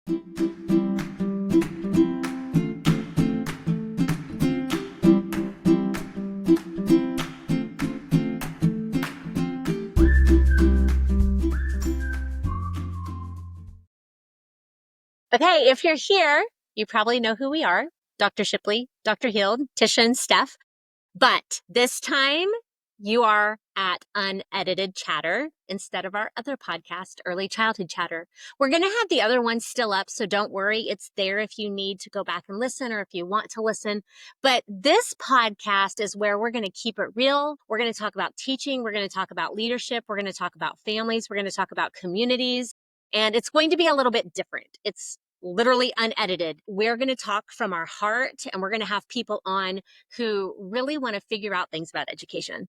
Okay, if you're here, you probably know who we are. Dr. Shipley, Dr. Hield, Tisha and Steph. But this time you are at unEDited Chatter instead of our other podcast, Early Childhood Chatter. We're going to have the other one still up, so don't worry. It's there if you need to go back and listen or if you want to listen. But this podcast is where we're going to keep it real. We're going to talk about teaching. We're going to talk about leadership. We're going to talk about families. We're going to talk about communities. And it's going to be a little bit different. It's literally unedited. We're going to talk from our heart, and we're going to have people on who really want to figure out things about education.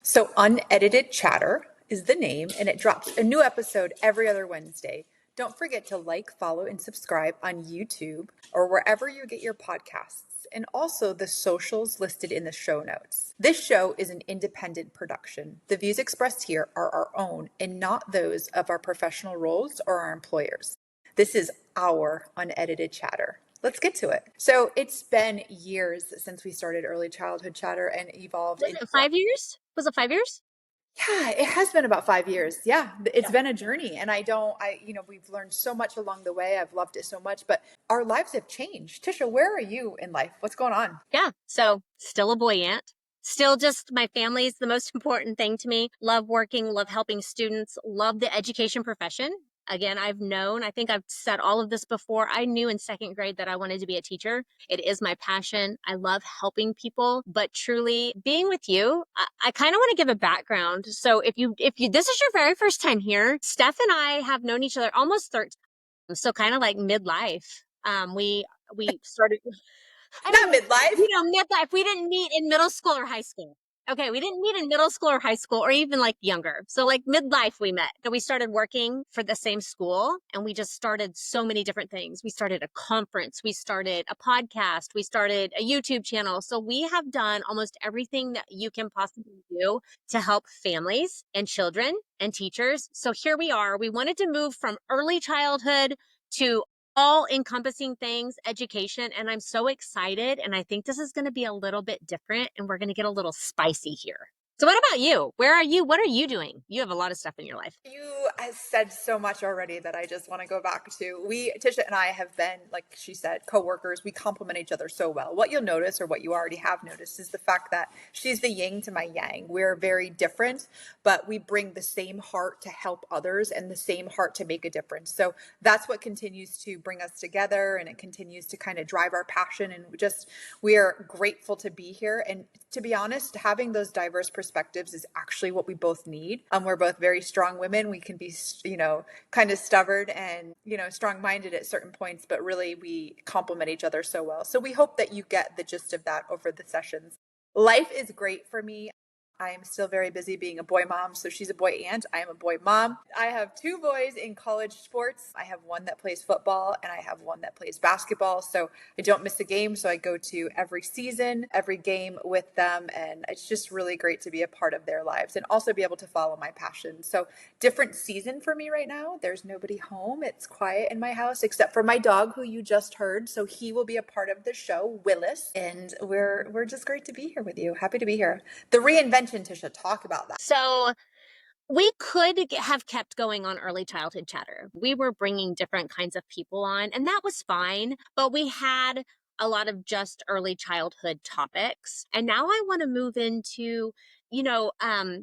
So unEDited Chatter is the name, and it drops a new episode every other Wednesday. Don't forget to like, follow, and subscribe on YouTube or wherever you get your podcasts, and also the socials listed in the show notes. This show is an independent production. The views expressed here are our own and not those of our professional roles or our employers. This is our unedited chatter. Let's get to it. So it's been years since we started Early Childhood Chatter and evolved. Was it 5 years? Was it 5 years? Yeah, it has been about 5 years. Yeah, it's been a journey, and we've learned so much along the way. I've loved it so much, but our lives have changed. Tisha, where are you in life? What's going on? Yeah, so still a boy aunt. Still just my family is the most important thing to me. Love working, love helping students, love the education profession. Again, I think I've said all of this before. I knew in second grade that I wanted to be a teacher. It is my passion. I love helping people, but truly being with you, I kind of want to give a background. So if you, this is your very first time here, Steph and I have known each other almost 13. So kind of like midlife. We started, Not midlife. Midlife. We didn't meet in middle school or high school. Okay, we didn't meet in middle school or high school or even like younger. So like midlife we met. So we started working for the same school, and we just started so many different things. We started a conference, we started a podcast, we started a YouTube channel. So we have done almost everything that you can possibly do to help families and children and teachers. So here we are. We wanted to move from early childhood to all encompassing things, education. And I'm so excited. And I think this is going to be a little bit different, and we're going to get a little spicy here. So what about you? Where are you? What are you doing? You have a lot of stuff in your life. You have said so much already that I just want to go back to. Tisha and I have been, like she said, coworkers. We complement each other so well. What you'll notice, or what you already have noticed, is the fact that she's the yin to my yang. We're very different, but we bring the same heart to help others and the same heart to make a difference. So that's what continues to bring us together, and it continues to kind of drive our passion. And we are grateful to be here. And to be honest, having those diverse perspectives is actually what we both need. We're both very strong women. We can be, kind of stubborn and, strong-minded at certain points, but really we complement each other so well. So we hope that you get the gist of that over the sessions. Life is great for me. I am still very busy being a boy mom. So she's a boy aunt. I am a boy mom. I have 2 boys in college sports. I have one that plays football, and I have one that plays basketball. So I don't miss a game. So I go to every season, every game with them. And it's just really great to be a part of their lives and also be able to follow my passion. So different season for me right now. There's nobody home. It's quiet in my house except for my dog, who you just heard. So he will be a part of the show, Willis. And we're just great to be here with you. Happy to be here. The Reinvention, Tisha, talk about that. So we could have kept going on Early Childhood Chatter. We were bringing different kinds of people on, and that was fine, but we had a lot of just early childhood topics. And now I want to move into,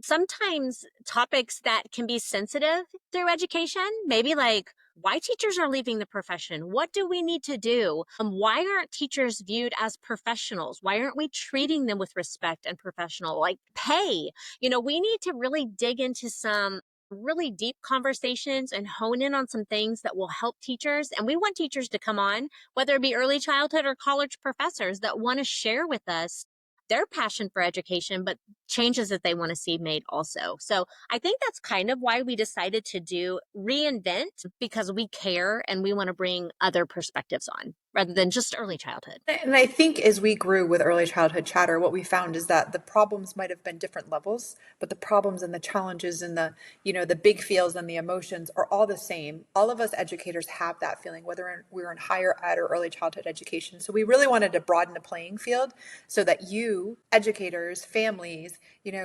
sometimes topics that can be sensitive through education, maybe like why teachers are leaving the profession. What do we need to do? Why aren't teachers viewed as professionals? Why aren't we treating them with respect and professional, like pay? We need to really dig into some really deep conversations and hone in on some things that will help teachers. And we want teachers to come on, whether it be early childhood or college professors, that want to share with us their passion for education, but changes that they want to see made also. So I think that's kind of why we decided to do Reinvent, because we care and we want to bring other perspectives on. rather than just early childhood. And I think as we grew with early childhood chatter, what we found is that the problems might have been different levels, but the problems and the challenges and the big feels and the emotions are all the same. All of us educators have that feeling, whether we're in higher ed or early childhood education. So we really wanted to broaden the playing field so that you, educators, families,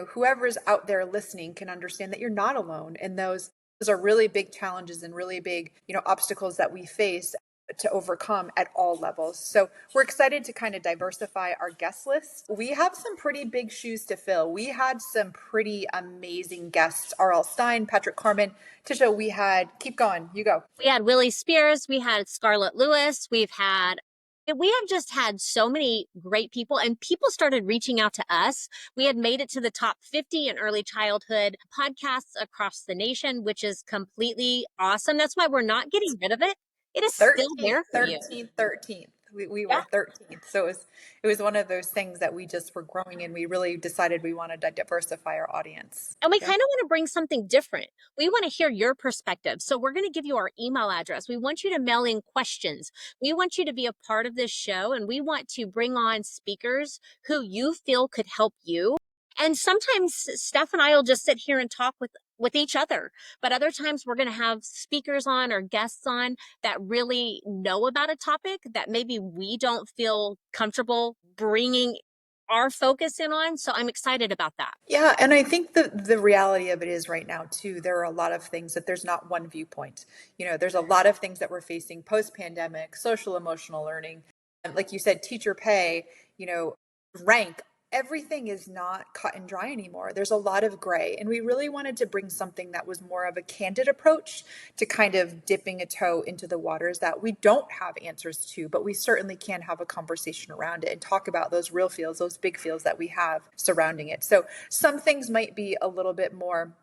whoever's out there listening can understand that you're not alone. And those are really big challenges and really big, obstacles that we face to overcome at all levels. So we're excited to kind of diversify our guest list. We have some pretty big shoes to fill. We had some pretty amazing guests. R.L. Stein, Patrick Carmen, Tisha, keep going, you go. We had Willie Spears, we had Scarlett Lewis, we have just had so many great people, and people started reaching out to us. We had made it to the top 50 in early childhood podcasts across the nation, which is completely awesome. That's why we're not getting rid of it. It is still there for you. 13th. We were 13th. So it was one of those things that we just were growing, and we really decided we wanted to diversify our audience. And we kind of want to bring something different. We want to hear your perspective. So we're going to give you our email address. We want you to mail in questions. We want you to be a part of this show, and we want to bring on speakers who you feel could help you. And sometimes Steph and I will just sit here and talk with each other. But other times we're going to have speakers on or guests on that really know about a topic that maybe we don't feel comfortable bringing our focus in on. So I'm excited about that. Yeah. And I think the reality of it is right now too, there are a lot of things that there's not one viewpoint. There's a lot of things that we're facing post-pandemic, social emotional learning. And like you said, teacher pay, rank, everything is not cut and dry anymore. There's a lot of gray. And we really wanted to bring something that was more of a candid approach to kind of dipping a toe into the waters that we don't have answers to, but we certainly can have a conversation around it and talk about those real feels, those big feels that we have surrounding it. So some things might be a little bit more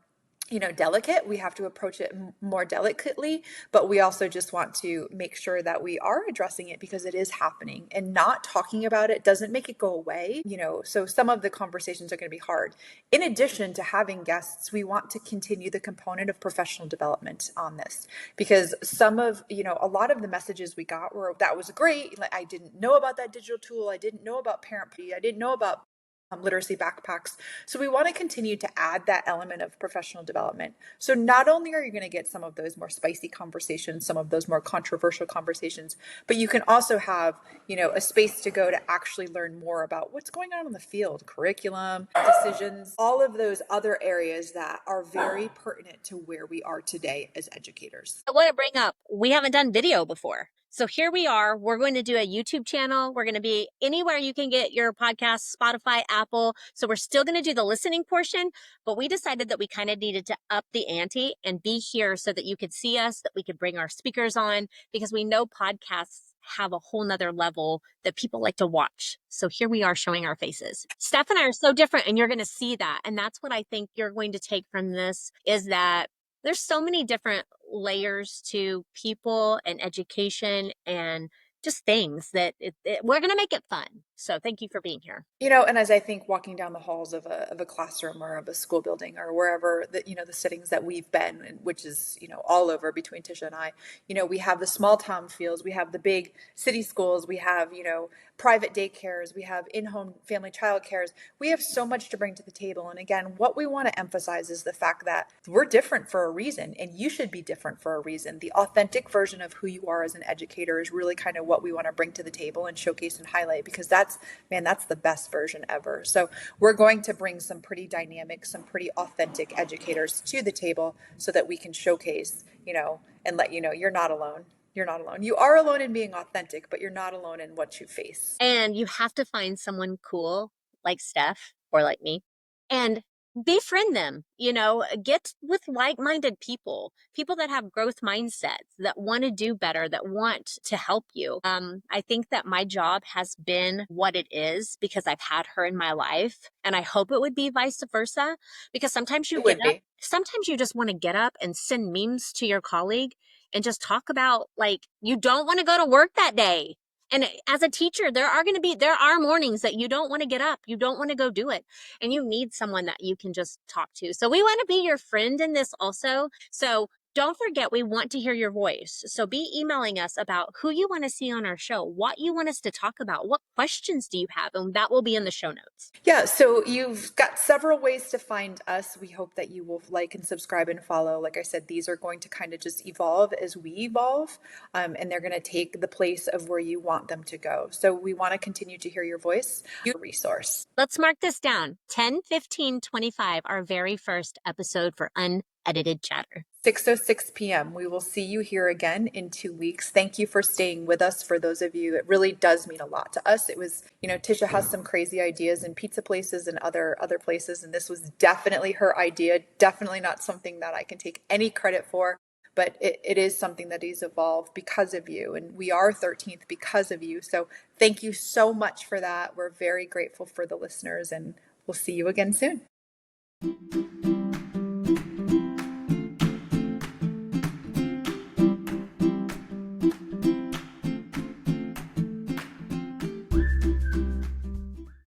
delicate. We have to approach it more delicately, but we also just want to make sure that we are addressing it because it is happening, and not talking about it doesn't make it go away. So some of the conversations are going to be hard. In addition to having guests, we want to continue the component of professional development on this, because a lot of the messages we got were, that was great. I didn't know about that digital tool. I didn't know about Parent P. I didn't know about literacy backpacks. So we want to continue to add that element of professional development. So not only are you going to get some of those more spicy conversations, some of those more controversial conversations, but you can also have, a space to go to actually learn more about what's going on in the field, curriculum, decisions, all of those other areas that are very pertinent to where we are today as educators. I want to bring up, we haven't done video before. So here we are. We're going to do a YouTube channel. We're going to be anywhere you can get your podcast, Spotify, Apple. So we're still going to do the listening portion, but we decided that we kind of needed to up the ante and be here so that you could see us, that we could bring our speakers on, because we know podcasts have a whole nother level that people like to watch. So here we are showing our faces. Steph and I are so different, and you're going to see that. And that's what I think you're going to take from this, is that there's so many different layers to people and education and just things that we're going to make it fun. So thank you for being here. And as I think walking down the halls of a classroom or of a school building or wherever the settings that we've been, which is, all over between Tisha and I, we have the small town feels, we have the big city schools, we have, private daycares, we have in-home family child cares. We have so much to bring to the table. And again, what we want to emphasize is the fact that we're different for a reason, and you should be different for a reason. The authentic version of who you are as an educator is really kind of what we want to bring to the table and showcase and highlight, because that's the best version ever. So we're going to bring some pretty dynamic, some pretty authentic educators to the table so that we can showcase, and let you know you're not alone. You're not alone. You are alone in being authentic, but you're not alone in what you face. And you have to find someone cool like Steph or like me and befriend them, get with like-minded people that have growth mindsets, that want to do better, that want to help you. I think that my job has been what it is because I've had her in my life, and I hope it would be vice versa, because sometimes sometimes you just want to get up and send memes to your colleague and just talk about, like, you don't want to go to work that day. And as a teacher, there are mornings that you don't want to get up. You don't want to go do it. And you need someone that you can just talk to. So we want to be your friend in this also. So Don't forget, we want to hear your voice. So be emailing us about who you want to see on our show, what you want us to talk about, what questions do you have, and that will be in the show notes. Yeah, so you've got several ways to find us. We hope that you will like and subscribe and follow. Like I said, these are going to kind of just evolve as we evolve, and they're going to take the place of where you want them to go. So we want to continue to hear your voice, your resource. Let's mark this down. 10/15/25, our very first episode for unedited chatter. 6:06 p.m. We will see you here again in 2 weeks. Thank you for staying with us. For those of you, it really does mean a lot to us. It was, Tisha has some crazy ideas in pizza places and other places, and this was definitely her idea. Definitely not something that I can take any credit for, but it is something that has evolved because of you, and we are 13th because of you. So thank you so much for that. We're very grateful for the listeners, and we'll see you again soon.